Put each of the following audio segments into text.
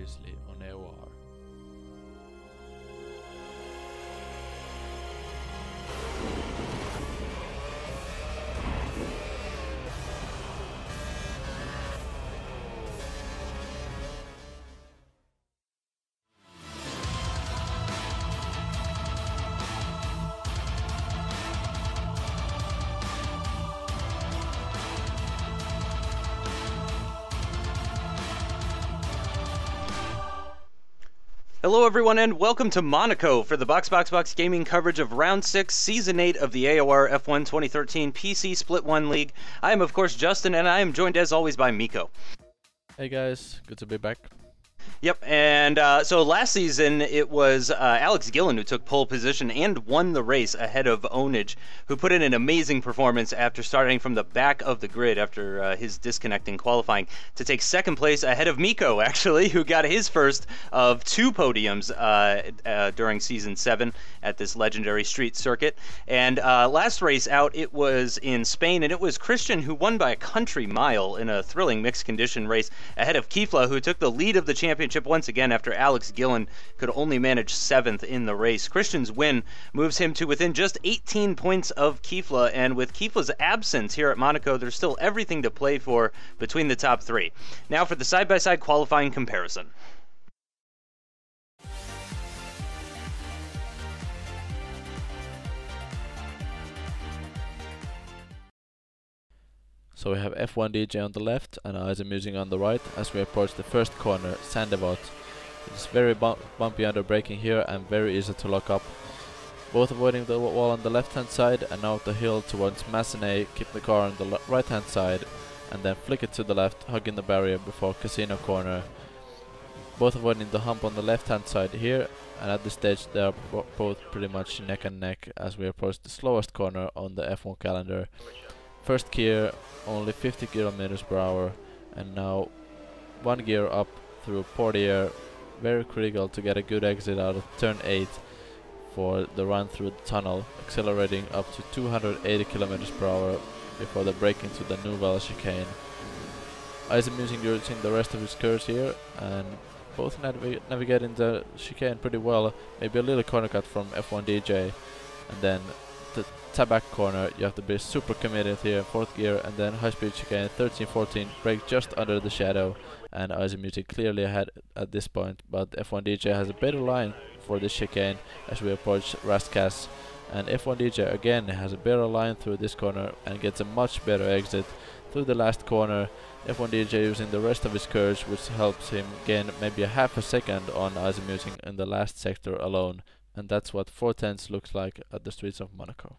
previously on AOR. Hello everyone and welcome to Monaco for the Box Gaming coverage of Round 6, Season 8 of the AOR F1 2013 PC Split 1 League. I am of course Justin and I am joined as always by Miko. Hey guys, good to be back. Yep, and so last season it was Alex Gillen who took pole position and won the race ahead of Onage, who put in an amazing performance after starting from the back of the grid after his disconnecting qualifying to take second place ahead of Miko, actually, who got his first of 2 podiums during Season 7 at this legendary street circuit. And last race out, it was in Spain, and it was Kristian who won by a country mile in a thrilling mixed condition race ahead of Kifla, who took the lead of the championship once again after Alex Gillen could only manage 7th in the race. Kristian's win moves him to within just 18 points of Kifla, and with Kifla's absence here at Monaco, there's still everything to play for between the top 3. Now for the side-by-side qualifying comparison. So we have F1 DJ on the left and Izamusing on the right as we approach the first corner, Sandevot. It's very bumpy under braking here and very easy to lock up. Both avoiding the wall on the left hand side and now the hill towards Massenet, keep the car on the right hand side and then flick it to the left, hugging the barrier before Casino corner. Both avoiding the hump on the left hand side here, and at this stage they are both pretty much neck and neck as we approach the slowest corner on the F1 calendar. First gear, only 50 kilometers per hour, and now 1 gear up through Portier. Very critical to get a good exit out of turn 8 for the run through the tunnel, accelerating up to 280 kilometers per hour before the break into the Nouvelle chicane. Izamusing using the rest of his curves here, and both navigating the chicane pretty well. Maybe a little corner cut from F1 DJ, and then the Tabac corner, you have to be super committed here, 4th gear, and then high speed chicane 13-14, brake just under the shadow, and Izamusing clearly ahead at this point, but F1 DJ has a better line for this chicane as we approach Rastkas, and F1 DJ again has a better line through this corner and gets a much better exit through the last corner. F1 DJ using the rest of his curves, which helps him gain maybe a half a second on Izamusing in the last sector alone, and that's what 4/10 looks like at the streets of Monaco.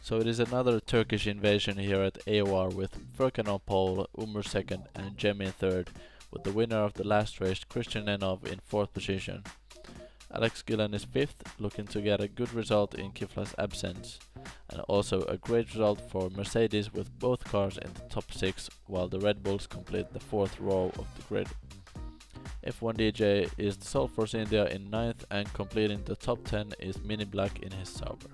So it is another Turkish invasion here at AOR with Furkan on pole, Umur 2nd and Cem in 3rd, with the winner of the last race, Kristian Nenov, in 4th position. Alex Gillen is 5th, looking to get a good result in Kifla's absence, and also a great result for Mercedes with both cars in the top 6, while the Red Bulls complete the 4th row of the grid. F1 DJ is the sole Force India in 9th, and completing the top 10 is Mini Black in his Sauber.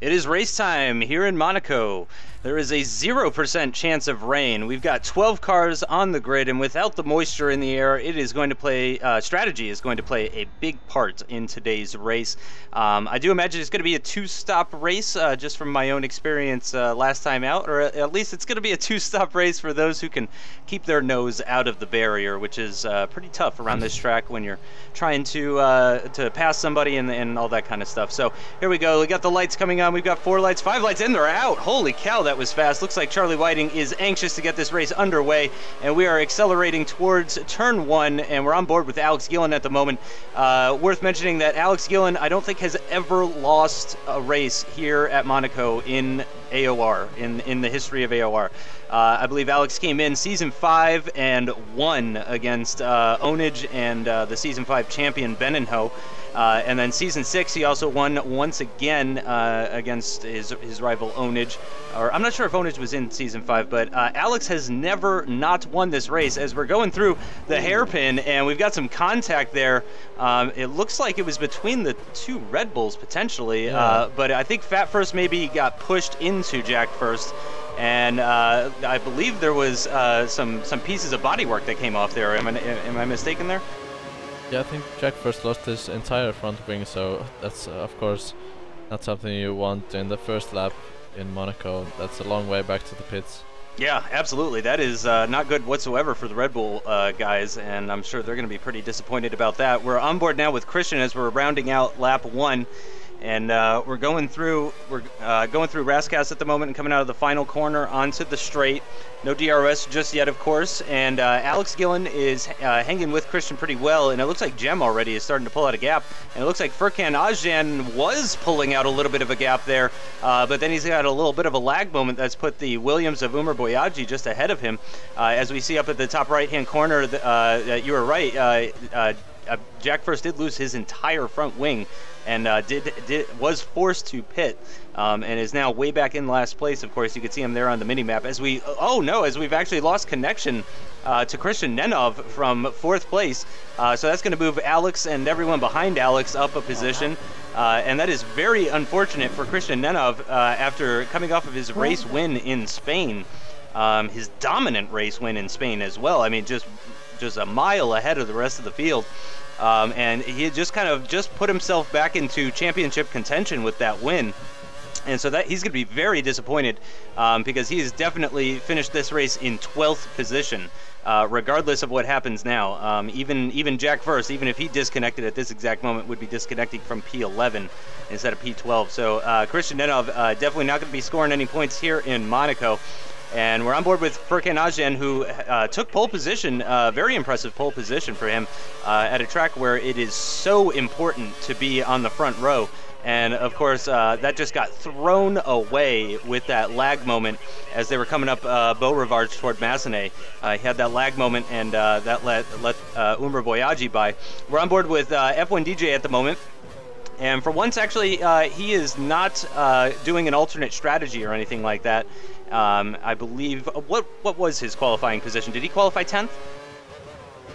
It is race time here in Monaco. There is a 0% chance of rain. We've got 12 cars on the grid, and without the moisture in the air, it is going to play, strategy is going to play a big part in today's race. I do imagine it's going to be a 2-stop race, just from my own experience last time out, or at least it's going to be a 2-stop race for those who can keep their nose out of the barrier, which is pretty tough around this track when you're trying to pass somebody and all that kind of stuff. So here we go. We got the lights coming on. We've got 4 lights, 5 lights, and they're out. Holy cow, that was fast. Looks like Charlie Whiting is anxious to get this race underway, and we are accelerating towards turn 1, and we're on board with Alex Gillen at the moment. Worth mentioning that Alex Gillen, I don't think, has ever lost a race here at Monaco in AOR, in the history of AOR. I believe Alex came in Season 5 and won against Onage and the Season 5 champion Benenho. And then Season 6, he also won once again against his rival Onage. Or I'm not sure if Onage was in Season 5, but Alex has never not won this race. As we're going through the hairpin, and we've got some contact there. It looks like it was between the two Red Bulls, potentially. Yeah. But I think Fat First maybe got pushed into Jack First. And I believe there was some pieces of bodywork that came off there. Am I mistaken there? Yeah, I think Jack First lost his entire front wing, so that's of course not something you want in the first lap in Monaco. That's a long way back to the pits. Yeah, absolutely. That is not good whatsoever for the Red Bull guys, and I'm sure they're going to be pretty disappointed about that. We're on board now with Kristian as we're rounding out lap 1. And we're going through Rascas at the moment and coming out of the final corner onto the straight. No DRS just yet, of course. And Alex Gillen is hanging with Kristian pretty well. And it looks like Cem already is starting to pull out a gap. And it looks like Furkan Özcan was pulling out a little bit of a gap there. But then he's got a little bit of a lag moment that's put the Williams of Umar Boyaji just ahead of him. As we see up at the top right-hand corner, you were right. Jack First did lose his entire front wing and was forced to pit and is now way back in last place. Of course, you can see him there on the mini-map. As we've actually lost connection to Kristian Nenov from 4th place. So that's going to move Alex and everyone behind Alex up a position. And that is very unfortunate for Kristian Nenov after coming off of his race win in Spain. His dominant race win in Spain as well. I mean, just a mile ahead of the rest of the field. And he had just put himself back into championship contention with that win. And so that he's going to be very disappointed because he has definitely finished this race in 12th position, regardless of what happens now. Even Jack First, even if he disconnected at this exact moment, would be disconnecting from P11 instead of P12. So Kristian Nenov definitely not going to be scoring any points here in Monaco. And we're on board with Furkan Özcan, who took pole position, very impressive pole position for him, at a track where it is so important to be on the front row. And of course, that just got thrown away with that lag moment as they were coming up Beaurivage toward Massenet. He had that lag moment, and that let Umar Boyaji by. We're on board with F1 DJ at the moment. And for once, actually, he is not doing an alternate strategy or anything like that. I believe, what was his qualifying position? Did he qualify 10th?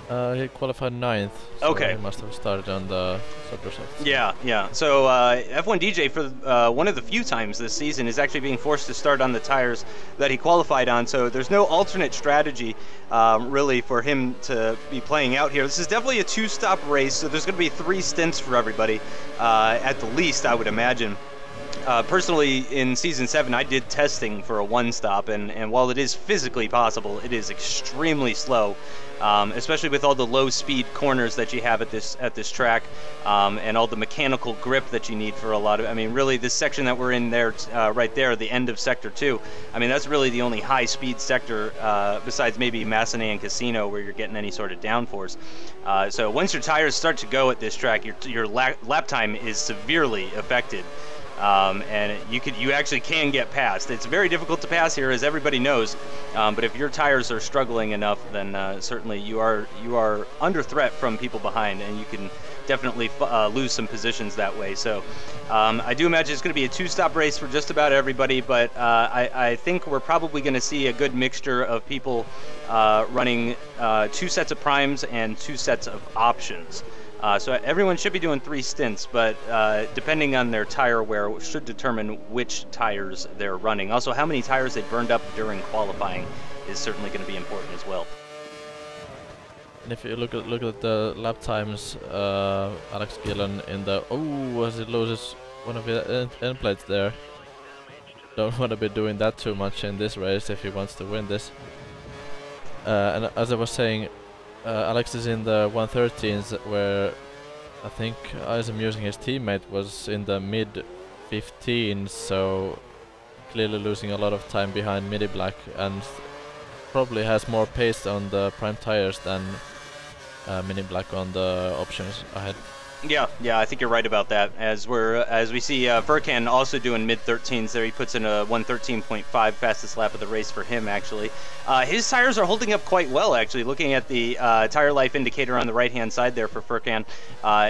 He qualified 9th. So okay. He must have started on the super soft. Yeah. So F1 DJ, for one of the few times this season, is actually being forced to start on the tires that he qualified on. So there's no alternate strategy really for him to be playing out here. This is definitely a 2-stop race, so there's going to be 3 stints for everybody, at the least, I would imagine. Personally, in Season 7, I did testing for a 1-stop, and while it is physically possible, it is extremely slow, especially with all the low-speed corners that you have at this track, and all the mechanical grip that you need for a lot of. I mean, really, this section that we're in there, right there, the end of Sector 2. I mean, that's really the only high-speed sector besides maybe Massenet and Casino where you're getting any sort of downforce. So once your tires start to go at this track, your lap time is severely affected. And you actually can get past. It's very difficult to pass here, as everybody knows. But if your tires are struggling enough, then certainly you are under threat from people behind, and you can definitely lose some positions that way. So I do imagine it's going to be a 2-stop race for just about everybody. But I think we're probably going to see a good mixture of people running 2 sets of primes and 2 sets of options. So everyone should be doing 3 stints, but depending on their tire wear should determine which tires they're running. Also, how many tires they burned up during qualifying is certainly going to be important as well. And if you look at the lap times, Alex Gillen in the as he loses one of the end plates there. Don't want to be doing that too much in this race if he wants to win this. And as I was saying, Alex is in the 113s, where I think Izamusing, his teammate, was in the mid-15s, so clearly losing a lot of time behind Midi Black, and probably has more pace on the prime tires than Mini Black on the options ahead. Yeah, Yeah, I think you're right about that. As we see Furkan also doing mid-13s there. He puts in a 1:13.5, fastest lap of the race for him, actually. His tires are holding up quite well, actually. Looking at the tire life indicator on the right-hand side there for Furkan,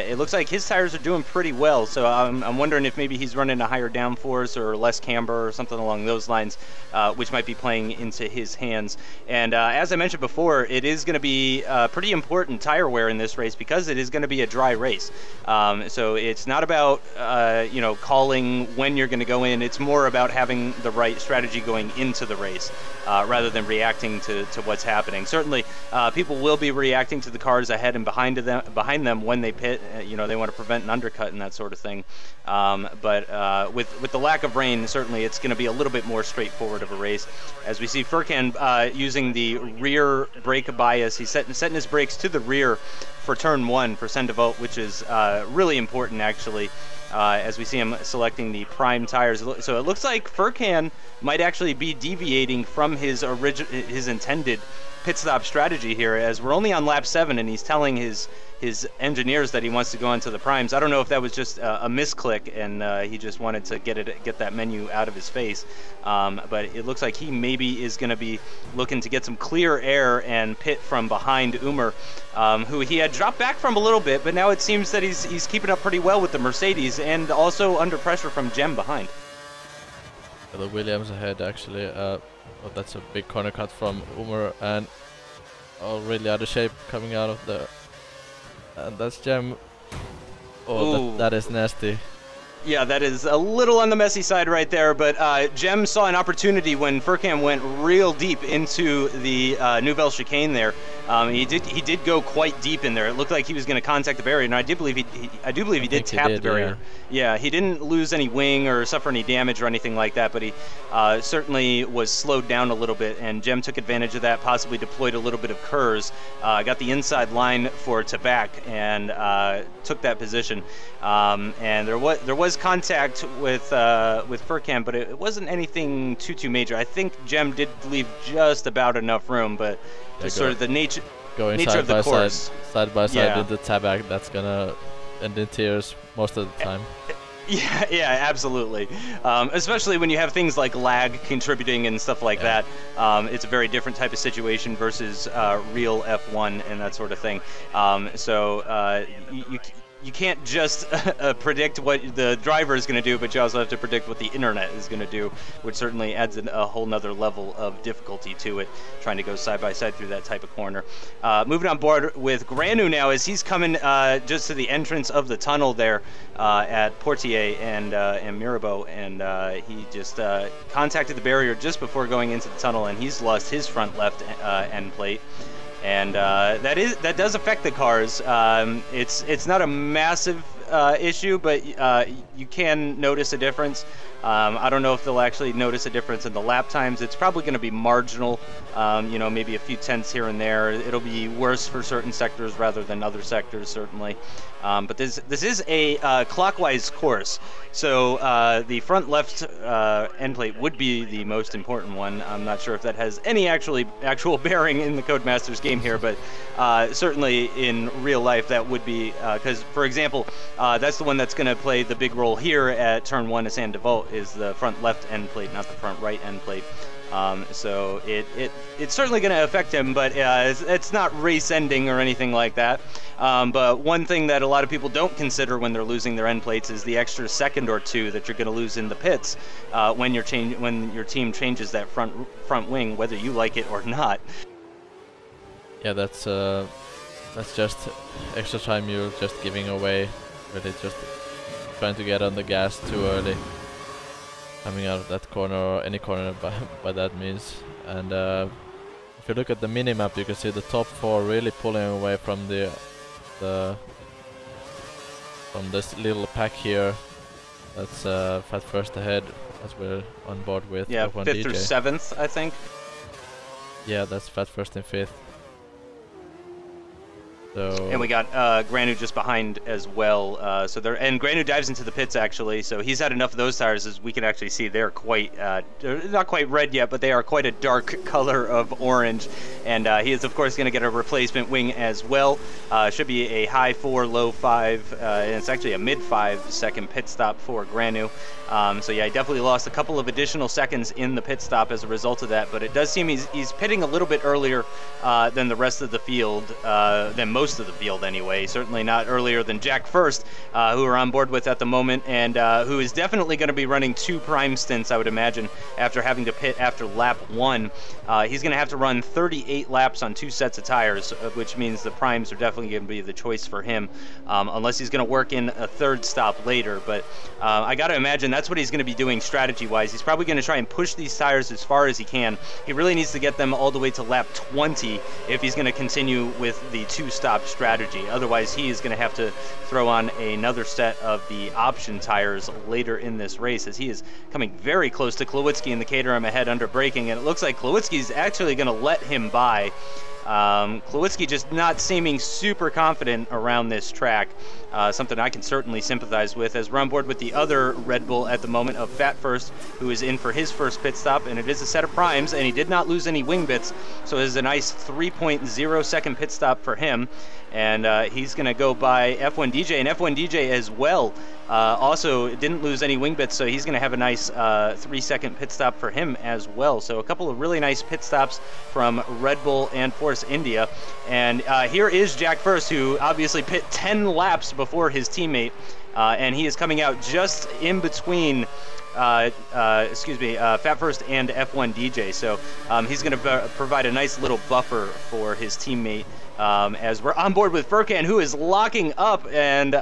it looks like his tires are doing pretty well. So I'm wondering if maybe he's running a higher downforce or less camber or something along those lines, which might be playing into his hands. And as I mentioned before, it is going to be pretty important tire wear in this race because it is going to be a dry race. So it's not about, you know, calling when you're going to go in. It's more about having the right strategy going into the race rather than reacting to what's happening. Certainly, people will be reacting to the cars ahead and behind them when they pit. You know, they want to prevent an undercut and that sort of thing. But with the lack of rain, certainly it's going to be a little bit more straightforward of a race. As we see Furkan using the rear brake bias, he's setting his brakes to the rear for turn 1 for Cem Bolukbasi, which is really important, actually, as we see him selecting the prime tires. So it looks like Furkan might actually be deviating from his intended pit stop strategy here, as we're only on lap 7 and he's telling his engineers that he wants to go into the primes. I don't know if that was just a misclick and he just wanted to get that menu out of his face, but it looks like he maybe is going to be looking to get some clear air and pit from behind Umar, who he had dropped back from a little bit, but now it seems that he's keeping up pretty well with the Mercedes and also under pressure from Cem behind. The Williams ahead, actually. Oh, that's a big corner cut from Umar, and really out of shape coming out of the. And that's Cem. Oh, that is nasty. Yeah, that is a little on the messy side right there, but Cem saw an opportunity when Furkan went real deep into the Nouvelle chicane there. He did go quite deep in there. It looked like he was going to contact the barrier, and I do believe he did tap the barrier. Yeah, he didn't lose any wing or suffer any damage or anything like that, but he certainly was slowed down a little bit, and Cem took advantage of that, possibly deployed a little bit of KERS, got the inside line for Tabak, and took that position. And there was contact with Furkan, but it wasn't anything too major. I think Cem did leave just about enough room, but just sort of the nature of the course. Side by side in the Tabak, that's gonna end in tears most of the time. Yeah, absolutely. Especially when you have things like lag contributing and stuff like that. It's a very different type of situation versus real F1 and that sort of thing. So you can't just predict what the driver is going to do, but you also have to predict what the internet is going to do, which certainly adds a whole nother level of difficulty to it, trying to go side by side through that type of corner. Moving on board with Granu now, as he's coming just to the entrance of the tunnel there at Portier and Mirabeau, and he just contacted the barrier just before going into the tunnel, and he's lost his front left end plate. And that does affect the cars. It's not a massive issue, but you can notice a difference. I don't know if they'll actually notice a difference in the lap times. It's probably going to be marginal, you know, maybe a few tenths here and there. It'll be worse for certain sectors rather than other sectors, certainly. But this is a clockwise course, so the front left end plate would be the most important one. I'm not sure if that has any actual bearing in the Codemasters game here, but certainly in real life that would be, because, for example, that's the one that's going to play the big role here at turn 1 of Cem Bolukbasi, is the front left end plate, not the front right end plate. So it's certainly going to affect him, but it's not race ending or anything like that. But one thing that a lot of people don't consider when they're losing their end plates is the extra second or two that you're going to lose in the pits when your team changes that front wing, whether you like it or not. Yeah, that's just extra time you're just giving away. Really, just trying to get on the gas too early, coming out of that corner or any corner by that means. And if you look at the minimap, you can see the top 4 really pulling away from from this little pack here. That's Fat First ahead, as we're on board with. Yeah, F1 5th DJ. through 7th, I think. Yeah, that's Fat First in 5th. So and we got Granu just behind as well. And Granu dives into the pits actually, so he's had enough of those tires, as we can actually see they're quite, they're not quite red yet, but they are quite a dark color of orange. And he is of course going to get a replacement wing as well. Should be a high 4, low 5, and it's actually a mid 5 second pit stop for Granu. So yeah, he definitely lost a couple of additional seconds in the pit stop as a result of that, but it does seem he's pitting a little bit earlier than the rest of the field, than most of the field anyway. Certainly not earlier than Jack First, who we're on board with at the moment, and who is definitely going to be running 2 prime stints, I would imagine, after having to pit after lap 1. He's going to have to run 38 laps on 2 sets of tires, which means the primes are definitely going to be the choice for him, unless he's going to work in a 3rd stop later. But I got to imagine that's what he's going to be doing strategy-wise. He's probably going to try and push these tires as far as he can. He really needs to get them all the way to lap 20 if he's going to continue with the 2-stop strategy. Otherwise, he is going to have to throw on another set of the option tires later in this race, as he is coming very close to Klowitzki in the Caterham ahead under braking, and it looks like Klowitzki's actually going to let him by. Klowitzki just not seeming super confident around this track, something I can certainly sympathize with, as we're on board with the other Red Bull at the moment of Fat First, who is in for his first pit stop, and it is a set of primes, and he did not lose any wing bits, so this is a nice 3.0 second pit stop for him, and he's going to go by F1 DJ, and F1 DJ as well also didn't lose any wing bits, so he's going to have a nice 3-second pit stop for him as well. So a couple of really nice pit stops from Red Bull and Force India. And here is Jack First, who obviously pit 10 laps before his teammate, and he is coming out just in between Fat First and F1 DJ. So he's going to provide a nice little buffer for his teammate, as we're on board with Furkan, who is locking up and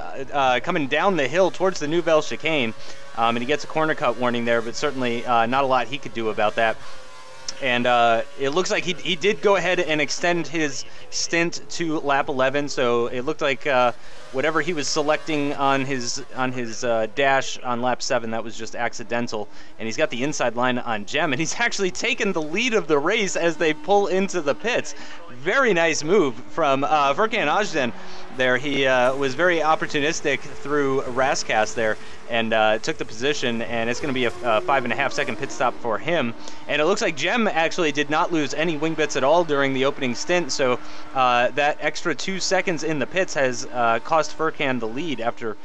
coming down the hill towards the Nouvelle chicane. And he gets a corner cut warning there, but certainly not a lot he could do about that. And it looks like he did go ahead and extend his stint to lap 11, so it looked like whatever he was selecting on his dash on lap 7, that was just accidental. And he's got the inside line on Cem, and he's actually taken the lead of the race as they pull into the pits. Very nice move from Furkan Özcan there. He was very opportunistic through Rascast there, and took the position, and it's going to be a 5.5 second pit stop for him. And it looks like Cem actually did not lose any wing bits at all during the opening stint, so that extra 2 seconds in the pits has cost Furkan the lead after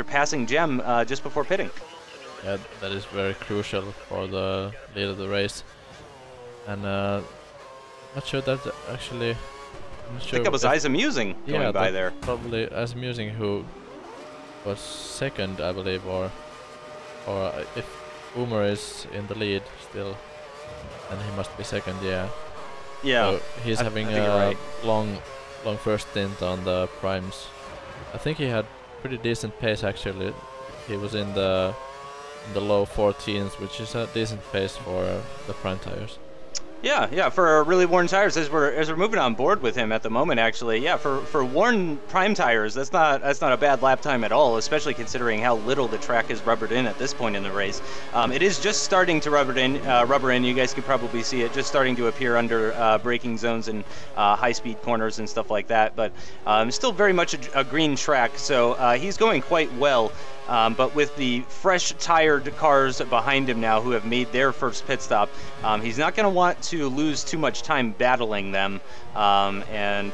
passing Cem just before pitting. Yeah, that is very crucial for the lead of the race. And not sure that actually. I think that was Izamusing going by there. Probably Izamusing, who was second, I believe, or if Umer is in the lead still, then he must be second. Yeah. Yeah. So he's having a long first stint on the primes. I think he had pretty decent pace actually. He was in the low 14s, which is a decent pace for the prime tires. Yeah, for really worn tires, as we're moving on board with him at the moment, actually. Yeah, for worn prime tires, that's not a bad lap time at all, especially considering how little the track is rubbered in at this point in the race. It is just starting to rubber in. You guys can probably see it just starting to appear under braking zones and high-speed corners and stuff like that. But still very much a green track, so he's going quite well. But with the fresh tired cars behind him now who have made their first pit stop, he's not going to want to lose too much time battling them. And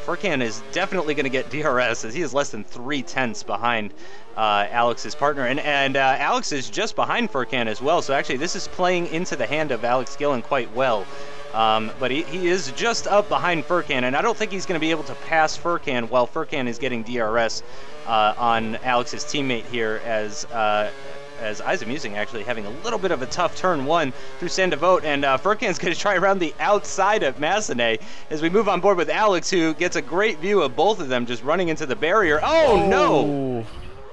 Furkan is definitely going to get DRS, as he is less than 3/10 behind Alex's partner. And Alex is just behind Furkan as well, so actually this is playing into the hand of Alex Gillen quite well. But he is just up behind Furkan, and I don't think he's going to be able to pass Furkan while Furkan is getting DRS on Alex's teammate here, as Izamusing actually having a little bit of a tough turn 1 through Saint-Devote, and Furkan's going to try around the outside of Massenet as we move on board with Alex, who gets a great view of both of them just running into the barrier. Oh no!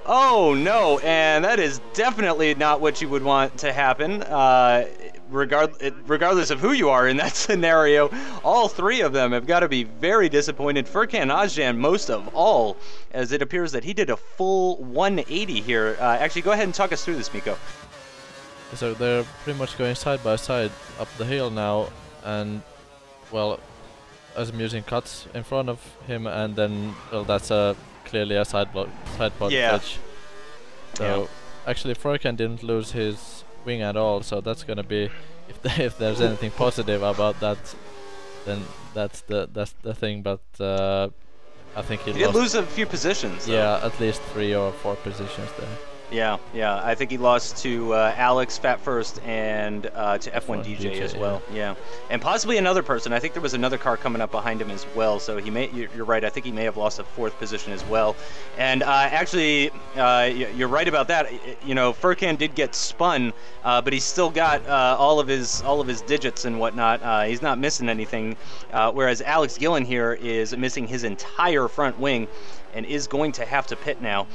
Oh no, and that is definitely not what you would want to happen. Regardless of who you are in that scenario, all three of them have got to be very disappointed. Furkan Özcan most of all, as it appears that he did a full 180 here. Actually, go ahead and talk us through this, Miko. So they're pretty much going side by side up the hill now, and well, Izamusing cuts in front of him, and then well, that's clearly a side pod glitch. So actually Furkan didn't lose his wing at all, so that's gonna be, if there's anything positive about that, then that's the thing. But I think he did lose a few positions, though. Yeah, at least 3 or 4 positions there. Yeah. I think he lost to Alex, Fat First, and to F1 DJ as well. Yeah, and possibly another person. I think there was another car coming up behind him as well. So he may. You're right. I think he may have lost a 4th position as well. And actually, you're right about that. You know, Furkan did get spun, but he's still got all of his digits and whatnot. He's not missing anything. Whereas Alex Gillen here is missing his entire front wing, and is going to have to pit now.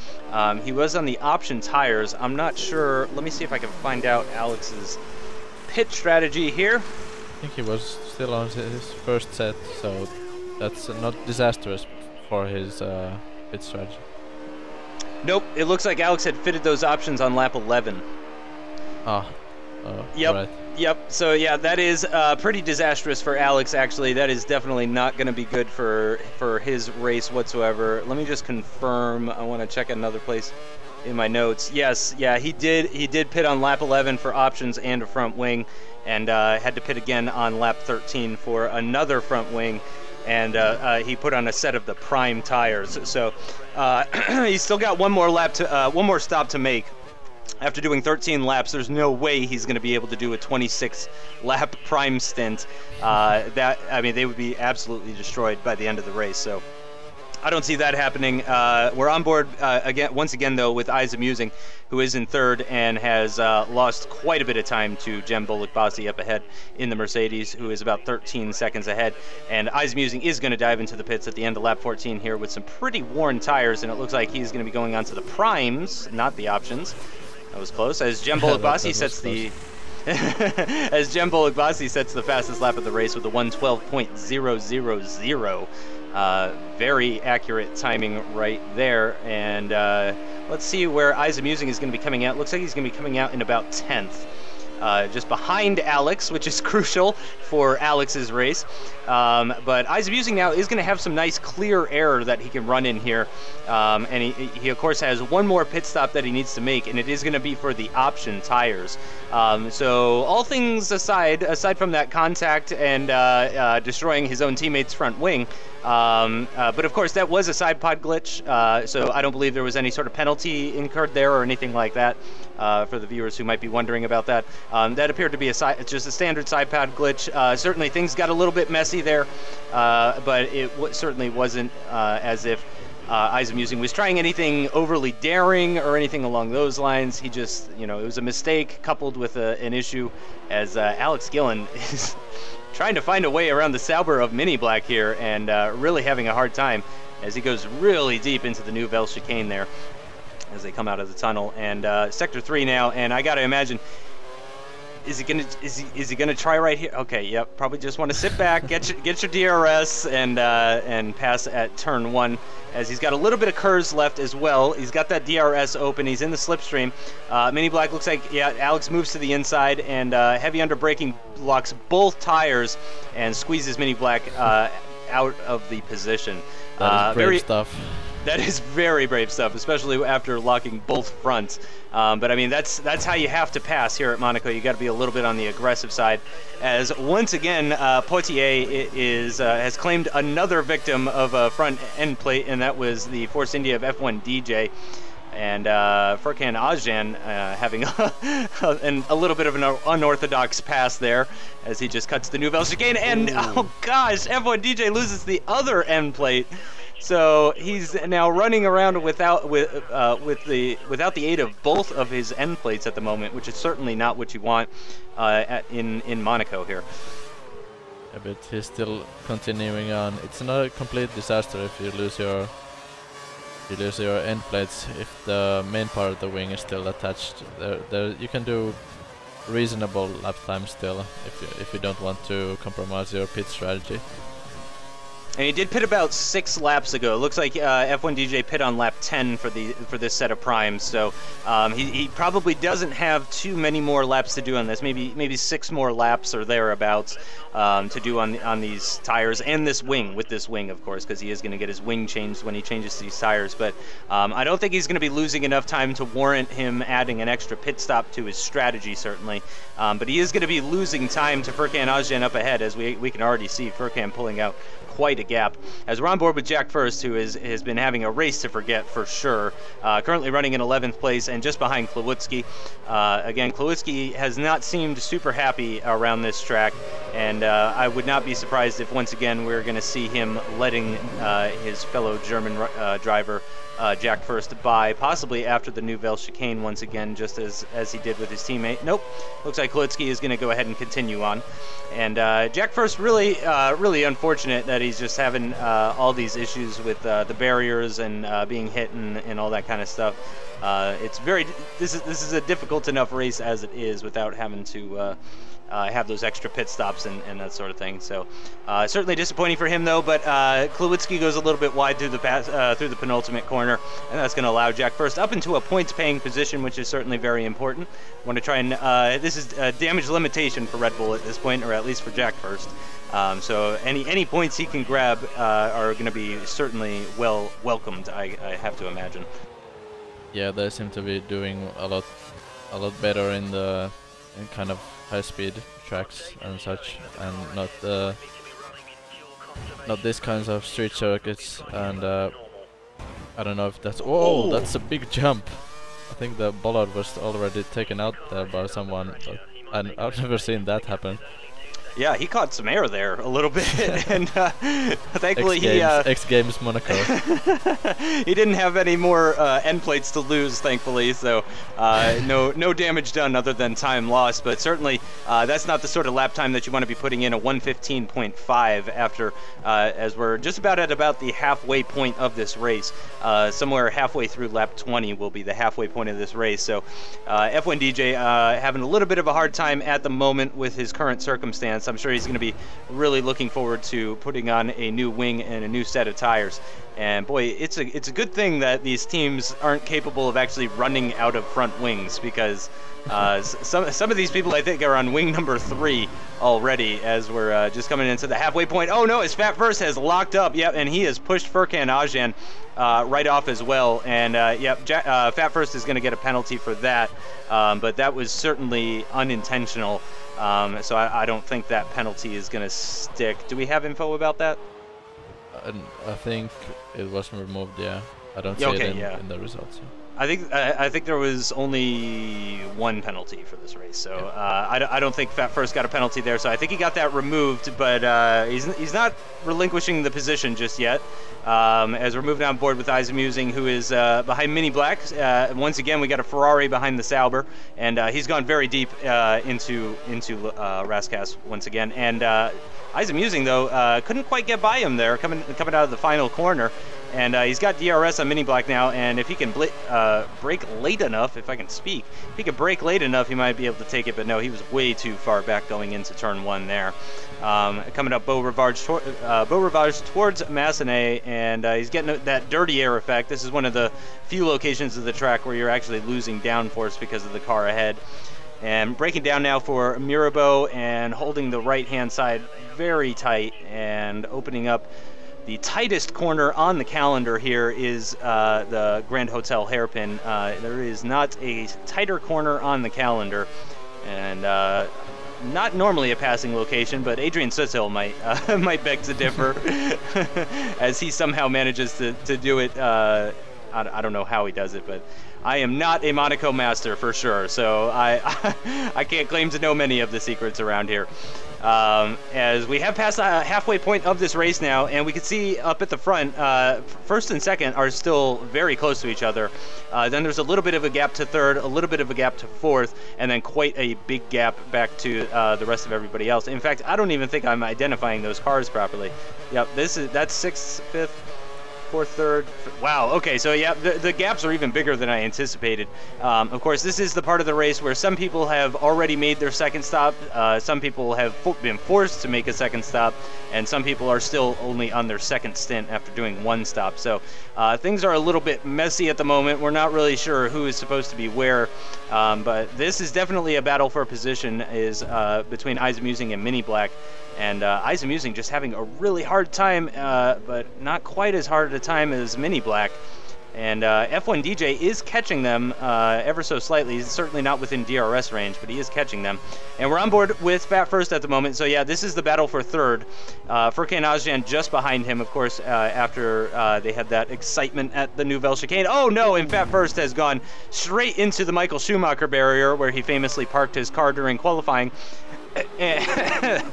He was on the option tires. I'm not sure. Let me see if I can find out Alex's pit strategy here. I think he was still on his first set, so that's not disastrous for his pit strategy. Nope, it looks like Alex had fitted those options on lap 11. Yep. Right. Yep. So yeah, that is pretty disastrous for Alex. Actually, that is definitely not going to be good for his race whatsoever. Let me just confirm. I want to check another place in my notes. Yes. Yeah. He did pit on lap 11 for options and a front wing, and had to pit again on lap 13 for another front wing, and he put on a set of the prime tires. So he's still got one more stop to make. After doing 13 laps, there's no way he's going to be able to do a 26-lap prime stint. I mean, they would be absolutely destroyed by the end of the race. So I don't see that happening. We're on board once again, though, with Izamusing, who is in 3rd and has lost quite a bit of time to Cem Bolukbasi up ahead in the Mercedes, who is about 13 seconds ahead. And Izamusing is going to dive into the pits at the end of lap 14 here with some pretty worn tires, and it looks like he's going to be going on to the primes, not the options. That was close. As Cem Bolukbasi sets the as Cem Bolukbasi sets the fastest lap of the race with a 1:12.000. Very accurate timing right there. And let's see where Izamusing is going to be coming out. Looks like he's going to be coming out in about 10th. Just behind Alex, which is crucial for Alex's race. But Izamusing now is going to have some nice clear air that he can run in here. And he of course has one more pit stop that he needs to make, and it is going to be for the option tires. So all things aside from that contact and destroying his own teammate's front wing, but of course that was a side pod glitch, so I don't believe there was any sort of penalty incurred there or anything like that. For the viewers who might be wondering about that, that appeared to be just a standard side pod glitch. Certainly things got a little bit messy there, but it certainly wasn't as if Izamusing was trying anything overly daring or anything along those lines. He just, it was a mistake coupled with an issue, as Alex Gillen is trying to find a way around the Sauber of Mini Black here, and really having a hard time as he goes really deep into the Nouvelle chicane there as they come out of the tunnel. And sector 3 now, and I gotta imagine, is he gonna try right here? Okay, yep, probably just want to sit back, get your DRS, and pass at turn 1, as he's got a little bit of curves left as well. He's got that DRS open. He's in the slipstream. Mini Black looks like, yeah, Alex moves to the inside, and heavy under braking blocks both tires and squeezes Mini Black out of the position. That is brave stuff. That is very brave stuff, especially after locking both fronts. But I mean, that's how you have to pass here at Monaco. You got to be a little bit on the aggressive side. As once again, Poitier has claimed another victim of a front end plate, and that was the Force India of F1 DJ. And Furkan Özcan having a little bit of an unorthodox pass there, as he just cuts the Nouvelle chicane, and oh gosh, F1 DJ loses the other end plate. So he's now running around without the aid of both of his end plates at the moment, which is certainly not what you want in Monaco here. Yeah, but he's still continuing on. It's not a complete disaster if you lose your end plates. If the main part of the wing is still attached, there you can do reasonable lap time still if you don't want to compromise your pit strategy. And he did pit about 6 laps ago. It looks like F1 DJ pit on lap 10 for this set of primes. So he probably doesn't have too many more laps to do on this. Maybe 6 more laps or thereabouts to do on these tires and this wing, with this wing, of course, because he is going to get his wing changed when he changes these tires. But I don't think he's going to be losing enough time to warrant him adding an extra pit stop to his strategy, certainly. But he is going to be losing time to Furkan Özcan up ahead, as we can already see Furkan pulling out quite a gap. As we're on board with Jack First, who has been having a race to forget for sure. Currently running in 11th place and just behind Klawutsky. Again, Klawutsky has not seemed super happy around this track, and I would not be surprised if once again we're going to see him letting his fellow German driver Jack First by, possibly after the Nouvelle chicane once again, just as he did with his teammate. Nope, looks like Klawutsky is going to go ahead and continue on. And Jack First, really unfortunate that he's just having all these issues with the barriers and being hit and all that kind of stuff. This is a difficult enough race as it is without having to have those extra pit stops and that sort of thing. So certainly disappointing for him though, but Klawutsky goes a little bit wide through the penultimate corner, and that's going to allow Jack First up into a points-paying position, which is certainly very important. Want to try and this is a damage limitation for Red Bull at this point, or at least for Jack First. So any points he can grab are going to be certainly well welcomed, I have to imagine. Yeah, they seem to be doing a lot better in kind of high-speed tracks and such, and not these kinds of street circuits. And I don't know if that's that's a big jump. I think the bollard was already taken out there by someone, and I've never seen that happen. Yeah, he caught some air there a little bit, and thankfully X Games Monaco. He didn't have any more end plates to lose, thankfully, so no damage done other than time lost. But certainly that's not the sort of lap time that you want to be putting in, a 1:15.5 after, as we're just about at the halfway point of this race. Somewhere halfway through lap 20 will be the halfway point of this race. So F1 DJ having a little bit of a hard time at the moment with his current circumstance. I'm sure he's going to be really looking forward to putting on a new wing and a new set of tires. And boy, it's a good thing that these teams aren't capable of actually running out of front wings, because some of these people I think are on wing number 3 already, as we're just coming into the halfway point. Oh no, his Fat First has locked up. Yep, and he has pushed Furkan Özcan right off as well. And yep, Fat First is going to get a penalty for that, but that was certainly unintentional. So I don't think that penalty is going to stick. Do we have info about that? I think it was removed, yeah. I don't see it in the results. Yeah. I think there was only 1 penalty for this race, so yeah. I don't think Fat First got a penalty there, so I think he got that removed, but he's not relinquishing the position just yet. As we're moving on board with Izamusing, who is behind Mini Black. Once again, we got a Ferrari behind the Sauber, and he's gone very deep into Raskas once again. And Izamusing, though, couldn't quite get by him there, coming out of the final corner. And he's got DRS on Mini Black now, and if he can brake late enough, if I can speak, if he can brake late enough, he might be able to take it, but no, he was way too far back going into turn 1 there. Coming up Beau Rivage towards Massenet, and he's getting that dirty air effect. This is one of the few locations of the track where you're actually losing downforce because of the car ahead. And breaking down now for Mirabeau and holding the right-hand side very tight and opening up. The tightest corner on the calendar here is the Grand Hotel hairpin. There is not a tighter corner on the calendar, and not normally a passing location, but Adrian Sutil might beg to differ, as he somehow manages to do it. I don't know how he does it, but I am not a Monaco master for sure, so I can't claim to know many of the secrets around here. As we have passed the halfway point of this race now, and we can see up at the front, first and second are still very close to each other. Then there's a little bit of a gap to third, a little bit of a gap to fourth, and then quite a big gap back to the rest of everybody else. In fact, I don't even think I'm identifying those cars properly. Yep, that's 6th, 5th, for third. Wow, okay, so yeah, the gaps are even bigger than I anticipated. Of course, this is the part of the race where some people have already made their second stop, some people have been forced to make a second stop, and some people are still only on their second stint after doing one stop. So things are a little bit messy at the moment. We're not really sure who is supposed to be where, but this is definitely a battle for position is between Izamusing and Mini Black. And Izamusing just having a really hard time, but not quite as hard a time as Mini Black. And F1 DJ is catching them ever so slightly. He's certainly not within DRS range, but he is catching them. And we're on board with Fat First at the moment. So yeah, this is the battle for third. Furkan Özcan just behind him, of course, after they had that excitement at the Nouvelle Chicane. Oh no, and Fat First has gone straight into the Michael Schumacher barrier, where he famously parked his car during qualifying.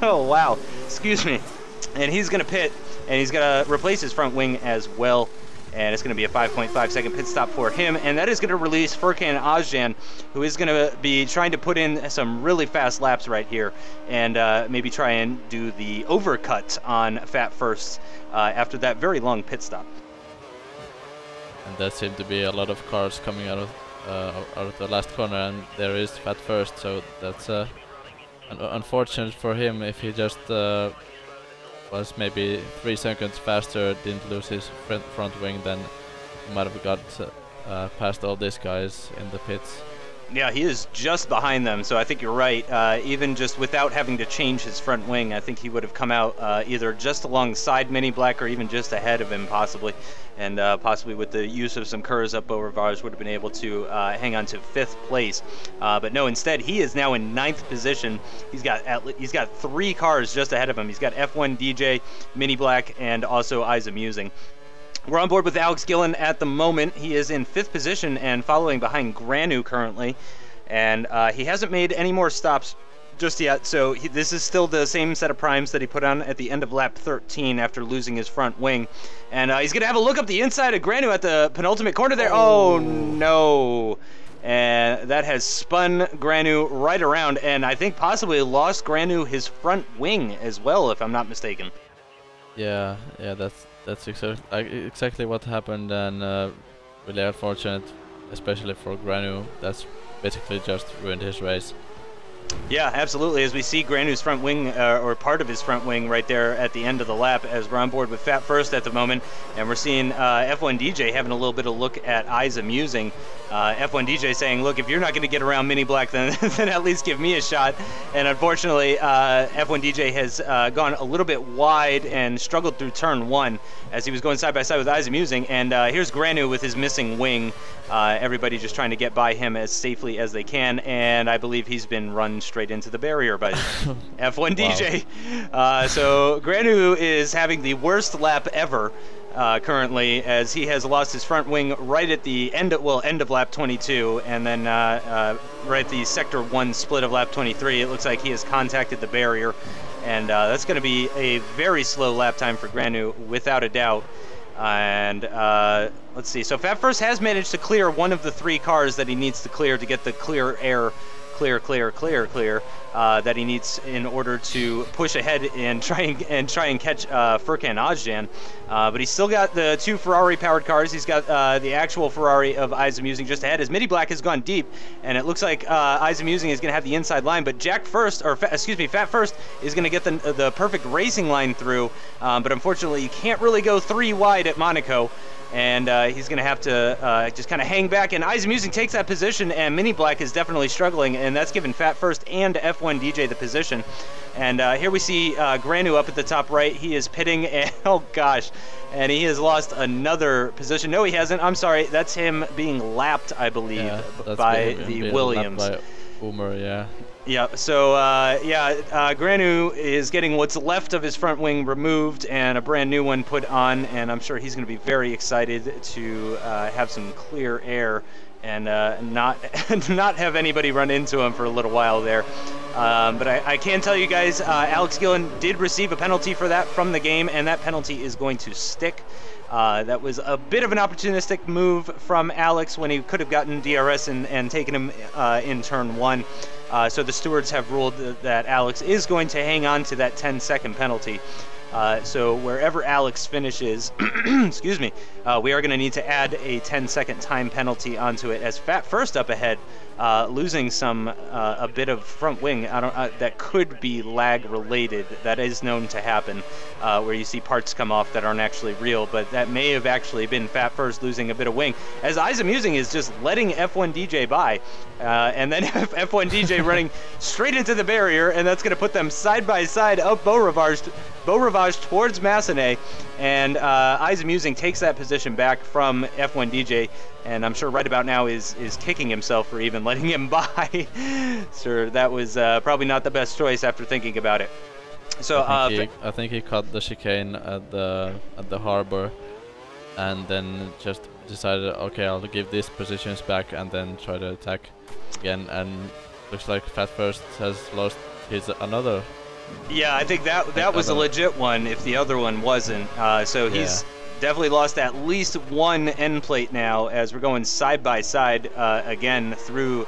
Oh wow, excuse me. And he's gonna pit, and he's gonna replace his front wing as well, and it's gonna be a 5.5 second pit stop for him, and that is gonna release Furkan Özcan, who is gonna be trying to put in some really fast laps right here, and maybe try and do the overcut on Fat First after that very long pit stop. And there seemed to be a lot of cars coming out of the last corner, and there is Fat First, so that's unfortunate for him. If he just was maybe 3 seconds faster, didn't lose his front wing, then he might have got past all these guys in the pits. Yeah, he is just behind them, so I think you're right. Even just without having to change his front wing, I think he would have come out either just alongside Mini Black or even just ahead of him, possibly. And possibly with the use of some curves up over bars would have been able to hang on to 5th place. But no, instead he is now in 9th position. He's got 3 cars just ahead of him. He's got F1 DJ, Mini Black, and also Izamusing. We're on board with Alex Gillen at the moment. He is in 5th position and following behind Granu currently. And he hasn't made any more stops just yet, so this is still the same set of primes that he put on at the end of lap 13 after losing his front wing. And he's going to have a look up the inside of Granu at the penultimate corner there. Oh no! And that has spun Granu right around, and I think possibly lost Granu his front wing as well, if I'm not mistaken. Yeah, that's exactly what happened, and really unfortunate, especially for Granu. That's basically just ruined his race. Yeah, absolutely. As we see Granu's front wing, or part of his front wing right there at the end of the lap, as we're on board with Fat First at the moment, and we're seeing F1 DJ having a little bit of look at Izamusing. F1 DJ saying, look, if you're not going to get around Mini Black, then at least give me a shot. And unfortunately, F1 DJ has gone a little bit wide and struggled through turn 1 as he was going side by side with Izamusing. And here's Granu with his missing wing. Everybody just trying to get by him as safely as they can, and I believe he's been run straight into the barrier by F1 DJ. So Granu is having the worst lap ever currently, as he has lost his front wing right at the end of lap 22, and then right at the sector 1 split of lap 23. It looks like he has contacted the barrier, and that's going to be a very slow lap time for Granu without a doubt. And let's see, so Fat First has managed to clear one of the 3 cars that he needs to clear to get the clear air clear that he needs in order to push ahead and try and catch Furkan Özcan. But he's still got the 2 Ferrari powered cars. He's got the actual Ferrari of Izamusing just ahead, as Mini Black has gone deep, and it looks like Izamusing is going to have the inside line, but Fat First is going to get the perfect racing line through, but unfortunately you can't really go 3 wide at Monaco. And he's going to have to just kind of hang back, and Izamusing takes that position, and Mini Black is definitely struggling, and that's given Fat First and F1 DJ the position. And here we see Granu up at the top right. He is pitting, and oh gosh, and he has lost another position. No, he hasn't. I'm sorry. That's him being lapped, I believe, by the Williams. By Umer, yeah. Yeah, so Granu is getting what's left of his front wing removed and a brand new one put on, and I'm sure he's going to be very excited to have some clear air and not have anybody run into him for a little while there. But I can tell you guys, Alex Gillen did receive a penalty for that from the game, and that penalty is going to stick. That was a bit of an opportunistic move from Alex when he could have gotten DRS and taken him in turn 1. So the stewards have ruled that Alex is going to hang on to that 10-second penalty. So wherever Alex finishes, excuse me, we are going to need to add a 10-second time penalty onto it, as Fat First up ahead, losing a bit of front wing. That could be lag related. That is known to happen, where you see parts come off that aren't actually real, but that may have actually been Fat First losing a bit of wing, as Izamusing is just letting F1 DJ by, and then F1 DJ running straight into the barrier, and that's going to put them side by side up Beau Rivage towards Massenet, and Izamusing takes that position back from F1 DJ, and I'm sure right about now is kicking himself for even letting him by. So that was probably not the best choice after thinking about it. So I think he caught the chicane at the harbor, and then just decided, okay, I'll give these positions back and then try to attack again. And looks like Fat First has lost his another. Yeah, I think that was a legit one if the other one wasn't. So he's definitely lost at least one end plate now, as we're going side by side again through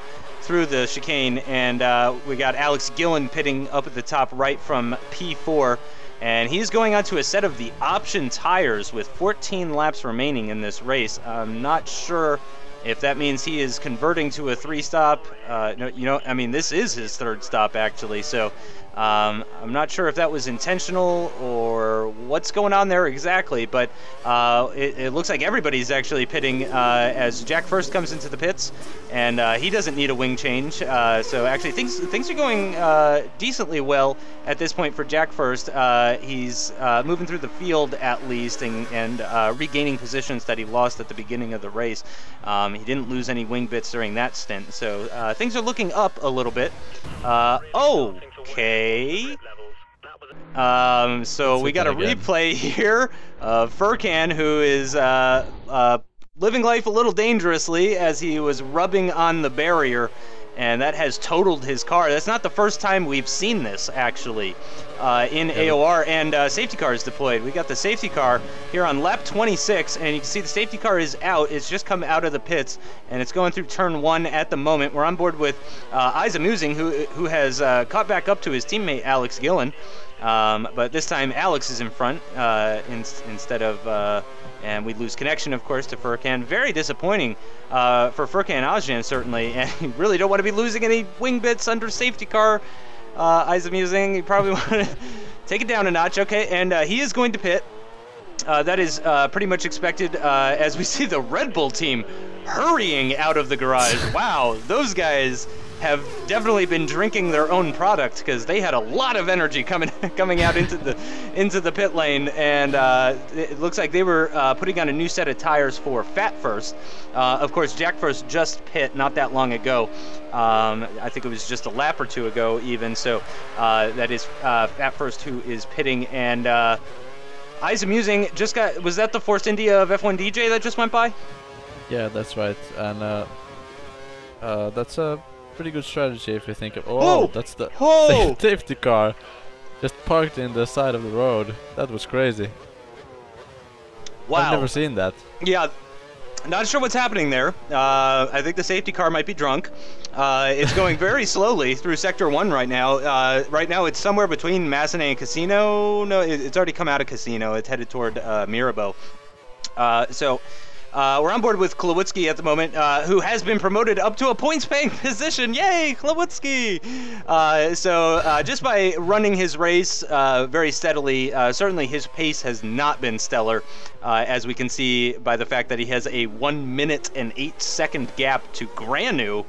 the chicane, and we got Alex Gillen pitting up at the top right from P4, and he's going onto a set of the option tires with 14 laps remaining in this race. I'm not sure if that means he is converting to a 3-stop. No, I mean, this is his 3rd stop actually, so I'm not sure if that was intentional or what's going on there exactly, but it looks like everybody's actually pitting as Jack First comes into the pits, and he doesn't need a wing change. So actually things are going decently well at this point for Jack First. He's moving through the field at least, and regaining positions that he lost at the beginning of the race. He didn't lose any wing bits during that stint, so things are looking up a little bit. Okay. So we got a replay here of Furkan, who is living life a little dangerously as he was rubbing on the barrier, and that has totaled his car. That's not the first time we've seen this, actually, in AOR, and safety car is deployed. We got the safety car here on lap 26, and you can see the safety car is out. It's just come out of the pits, and it's going through turn 1 at the moment. We're on board with Izamusing, who has caught back up to his teammate Alex Gillen, but this time Alex is in front instead of... and we lose connection, of course, to Furkan. Very disappointing for Furkan Özcan, certainly. And you really don't want to be losing any wing bits under safety car. Izamusing, you probably want to take it down a notch. Okay, and he is going to pit. That is pretty much expected as we see the Red Bull team hurrying out of the garage. Wow, those guys have definitely been drinking their own product, because they had a lot of energy coming out into the pit lane, and it looks like they were putting on a new set of tires for Fat First. Of course, Jack First just pit not that long ago. I think it was just a lap or two ago even. So that is Fat First who is pitting, and Izamusing just got. Was that the Force India of F1 DJ that just went by? Yeah, that's right, and that's a pretty good strategy if you think of. That's the safety car just parked in the side of the road. That was crazy. Wow, I've never seen that. Yeah, not sure what's happening there. I think the safety car might be drunk. It's going very slowly through Sector 1 right now. Right now it's somewhere between Massenet and Casino. No, it's already come out of Casino. It's headed toward Mirabeau. We're on board with Klawitsky at the moment, who has been promoted up to a points-paying position. Yay, Klawitsky! Just by running his race very steadily, certainly his pace has not been stellar, as we can see by the fact that he has a 1 minute and 8 second gap to Granu,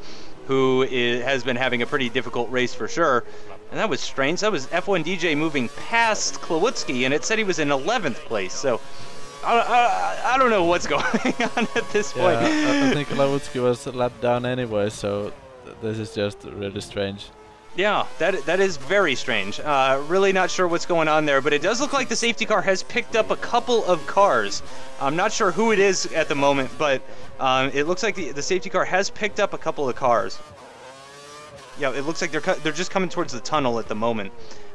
who has been having a pretty difficult race for sure. And that was strange. That was F1 DJ moving past Klawitsky, and it said he was in 11th place. So I don't know what's going on at this point. I think Klawitsky was lapped down anyway, so this is just really strange. Yeah, that is very strange. Really not sure what's going on there, but it does look like the safety car has picked up a couple of cars. I'm not sure who it is at the moment, but it looks like the safety car has picked up a couple of cars. Yeah, it looks like they're just coming towards the tunnel at the moment.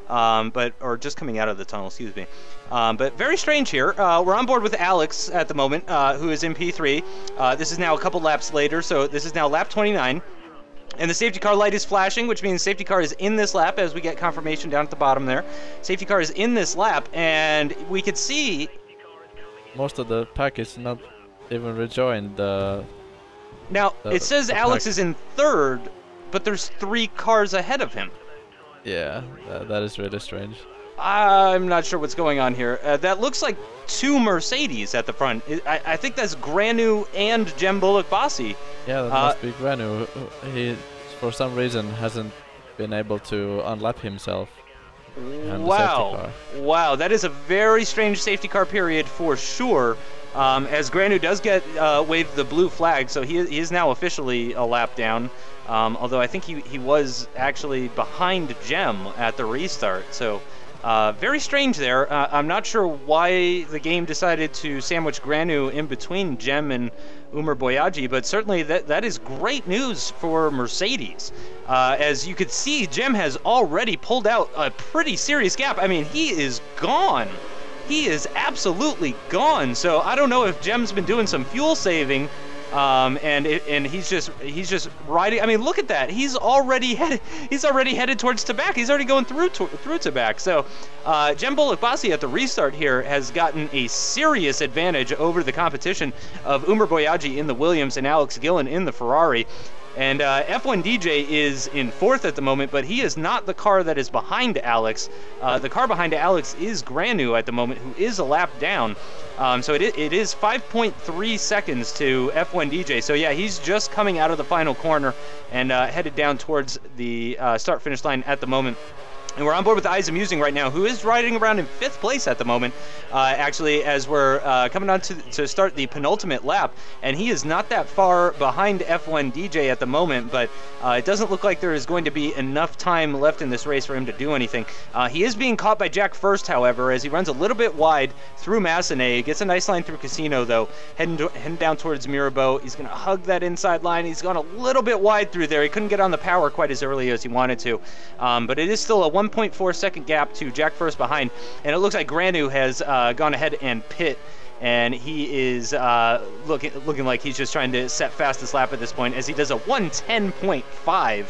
Or just coming out of the tunnel, excuse me. But very strange here. We're on board with Alex at the moment, who is in P3. This is now a couple laps later, so this is now lap 29. And the safety car light is flashing, which means safety car is in this lap as we get confirmation down at the bottom there. Safety car is in this lap, and we could see... Most of the pack is not even rejoined the... Now, it says Alex is in third, but there's 3 cars ahead of him. Yeah, that is really strange. I'm not sure what's going on here. That looks like 2 Mercedes at the front. I think that's Granu and Cem Bolukbasi. Yeah, that must be Granu. He, for some reason, hasn't been able to unlap himself. Wow. Wow, that is a very strange safety car period for sure. As Granu does get waved the blue flag, so he is now officially a lap down. Although I think he was actually behind Cem at the restart. So very strange there. I'm not sure why the game decided to sandwich Granu in between Cem and Umar Boyaji, but certainly that is great news for Mercedes. As you could see, Cem has already pulled out a pretty serious gap. I mean, he is gone. He is absolutely gone. So I don't know if Cem's been doing some fuel saving, and he's just riding. I mean, look at that. He's already headed towards Tabac. He's already going through Tabac. So Cem Bolukbasi at the restart here has gotten a serious advantage over the competition of Umar Boyaji in the Williams and Alex Gillen in the Ferrari. And F1 DJ is in 4th at the moment, but he is not the car that is behind Alex. The car behind Alex is Granu at the moment, who is a lap down. So it is 5.3 seconds to F1 DJ. So yeah, he's just coming out of the final corner and headed down towards the start-finish line at the moment. And we're on board with Izamusing right now, who is riding around in 5th place at the moment, actually, as we're coming on to start the penultimate lap. And he is not that far behind F1 DJ at the moment, but it doesn't look like there is going to be enough time left in this race for him to do anything. He is being caught by Jack First, however, as he runs a little bit wide through Massenet. Gets a nice line through Casino, though, heading down towards Mirabeau. He's going to hug that inside line. He's gone a little bit wide through there. He couldn't get on the power quite as early as he wanted to, but it is still a 1.4 second gap to Jack First behind, and it looks like Granu has gone ahead and pit, and he is looking like he's just trying to set fastest lap at this point, as he does a 1:10.5.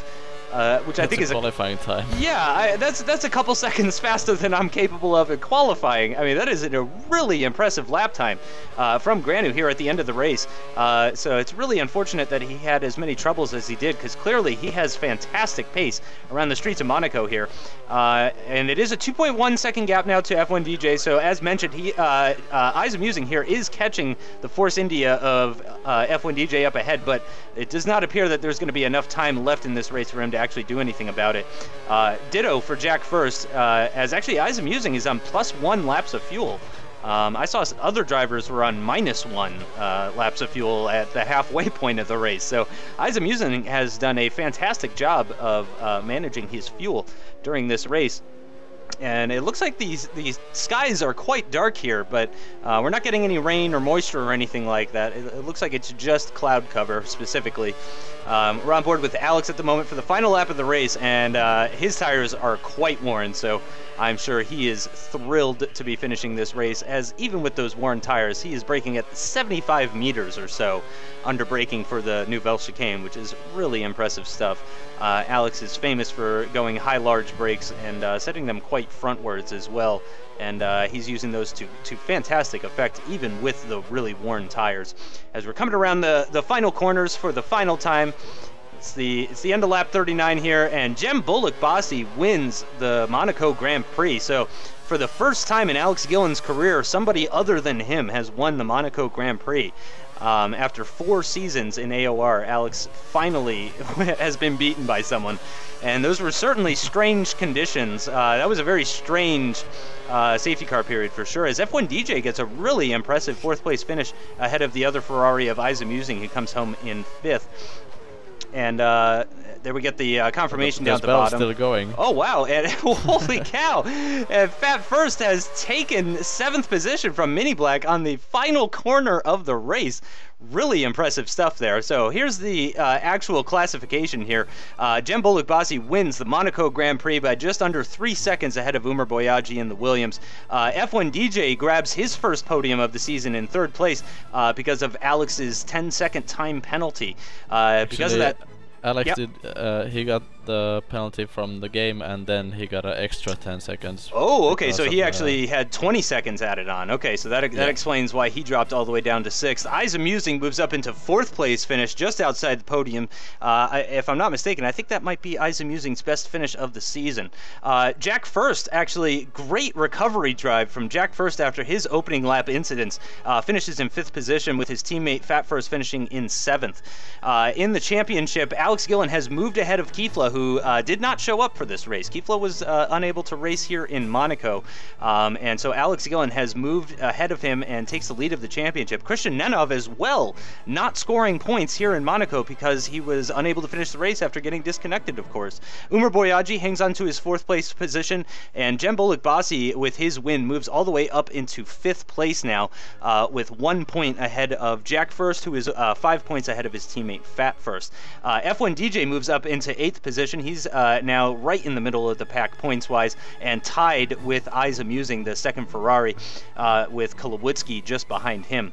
Which I think is a qualifying time. Yeah, that's a couple seconds faster than I'm capable of in qualifying. I mean, that is a really impressive lap time from Granu here at the end of the race. So it's really unfortunate that he had as many troubles as he did, because clearly he has fantastic pace around the streets of Monaco here. And it is a 2.1 second gap now to F1 DJ. So as mentioned, Izamusing here is catching the Force India of F1 DJ up ahead, but it does not appear that there's going to be enough time left in this race for him to actually do anything about it. Ditto for Jack First, as actually Izamusing is on +1 laps of fuel. I saw other drivers were on -1 laps of fuel at the halfway point of the race. So Izamusing has done a fantastic job of managing his fuel during this race. And it looks like these skies are quite dark here, but we're not getting any rain or moisture or anything like that. It looks like it's just cloud cover specifically. We're on board with Alex at the moment for the final lap of the race, and his tires are quite worn, so I'm sure he is thrilled to be finishing this race, as even with those worn tires, he is braking at 75 meters or so under braking for the Nouvelle Chicane, which is really impressive stuff. Alex is famous for going high large brakes and setting them quite frontwards as well, and he's using those to fantastic effect even with the really worn tires. As we're coming around the final corners for the final time, it's the end of lap 39 here, and Cem Bolukbasi wins the Monaco Grand Prix. So for the first time in Alex Gillen's career, somebody other than him has won the Monaco Grand Prix. After 4 seasons in AOR, Alex finally has been beaten by someone. And those were certainly strange conditions. That was a very strange safety car period for sure, as F1 DJ gets a really impressive 4th place finish ahead of the other Ferrari of Izamusing, who comes home in 5th. And there we get the confirmation down at the bottom. Still going. Oh wow! And holy cow! Fat First has taken 7th position from Mini Black on the final corner of the race. Really impressive stuff there. So here's the actual classification here. Cem Bolukbasi wins the Monaco Grand Prix by just under 3 seconds ahead of Umar Boyaji in the Williams. F1 DJ grabs his first podium of the season in 3rd place because of Alex's 10-second time penalty. Because of that. Alex Yep. did. He got the penalty from the game, and then he got an extra 10 seconds. Oh, okay. because So of he actually had 20 seconds added on. Okay, so that Yeah. explains why he dropped all the way down to 6th. Izamusing moves up into 4th place finish, just outside the podium. If I'm not mistaken, I think that might be Izamusing's best finish of the season. Jack First, actually, great recovery drive from Jack First after his opening lap incidents. Finishes in 5th position with his teammate Fat First finishing in 7th. In the championship, Alex Gillen has moved ahead of Kifla, who did not show up for this race. Kifla was unable to race here in Monaco, and so Alex Gillen has moved ahead of him and takes the lead of the championship. Kristian Nenov as well, not scoring points here in Monaco because he was unable to finish the race after getting disconnected, of course. Umar Boyaji hangs on to his 4th place position, and Cem Bolukbasi, with his win, moves all the way up into 5th place now, with 1 point ahead of Jack First, who is 5 points ahead of his teammate Fat First. F1 DJ moves up into 8th position. He's now right in the middle of the pack points-wise, and tied with Izamusing, the second Ferrari, with Kolowitzki just behind him.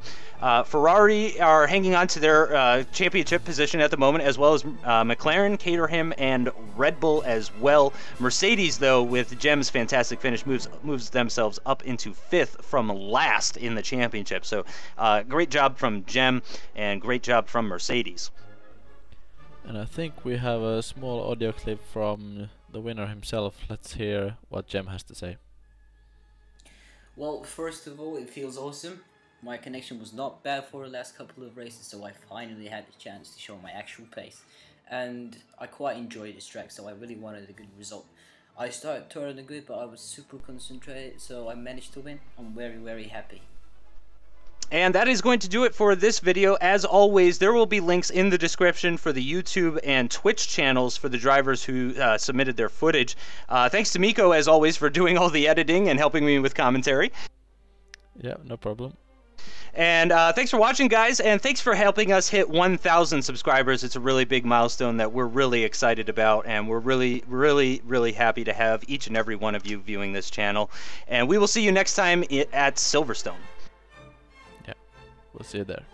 Ferrari are hanging on to their championship position at the moment, as well as McLaren, Caterham, and Red Bull as well. Mercedes, though, with Cem's fantastic finish, moves themselves up into 5th from last in the championship. So great job from Cem, and great job from Mercedes. And I think we have a small audio clip from the winner himself. Let's hear what Cem has to say. Well, first of all, it feels awesome. My connection was not bad for the last couple of races, so I finally had the chance to show my actual pace. And I quite enjoyed this track, so I really wanted a good result. I started turning good, but I was super concentrated, so I managed to win. I'm very, very happy. And that is going to do it for this video. As always, there will be links in the description for the YouTube and Twitch channels for the drivers who submitted their footage. Thanks to Miko, as always, for doing all the editing and helping me with commentary. Yeah, no problem. And thanks for watching, guys, and thanks for helping us hit 1,000 subscribers. It's a really big milestone that we're really excited about, and we're really, really, really happy to have each and every one of you viewing this channel. And we will see you next time at Silverstone. We'll see you there.